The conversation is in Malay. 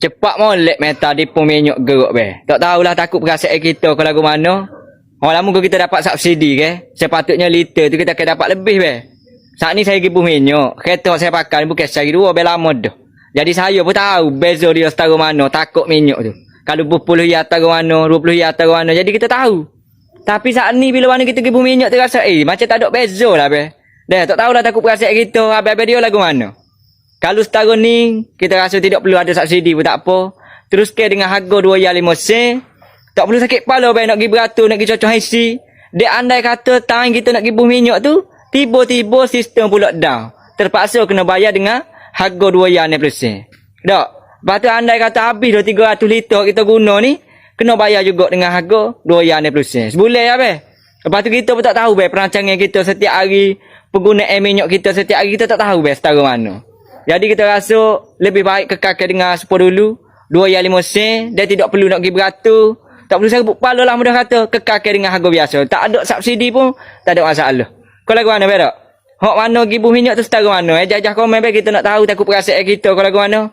Cepat molek meta di minyak geruk be. Tak tahulah takut perasaan kita kalau lagu mana. Orang lama kita dapat subsidi ke. Sepatutnya liter tu kita akan dapat lebih be. Saat ni saya pergi minyak. Kereta saya pakai bukan sehari dua be lama dah. Jadi saya pun tahu beza dia setara mana takut minyak tu. Kalau 20 ya setara mana, 20 ya setara mana. Jadi kita tahu. Tapi saat ni bila mana kita pergi minyak tu rasa macam tak ada beza lah be. Dah tak tahulah takut perasaan kita. Habis-habis dia lagu mana. Kalau setahun ni, kita rasa tidak perlu ada subsidi pun tak apa. Teruskan dengan harga 2 ya 5 sen. Tak perlu sakit kepala nak pergi beratur, nak pergi cocok haisi. Dia andai kata time kita nak pergi minyak tu, tiba-tiba sistem pula down. Terpaksa kena bayar dengan harga 2 ya 60 sen. Tak? Lepas tu andai kata habis dah 300 liter kita guna ni, kena bayar juga dengan harga 2 ya 60 sen. Sebulan ya be? Lepas tu kita pun tak tahu be perancangan kita setiap hari, penggunaan minyak kita setiap hari kita tak tahu be setara mana. Jadi kita rasa lebih baik kekalkan dengan sepuluh dulu. 2 ya 5 sen. Dia tidak perlu nak pergi beratur. Tak perlu serabut kepala lah mudah kata. Kekalkan dengan harga biasa. Tak ada subsidi pun tak ada masalah. Kau lagu mana berak? Hak mana pergi minyak tu setara mana? Jajah komen kita nak tahu takut perasaan kita. Kau lagu mana?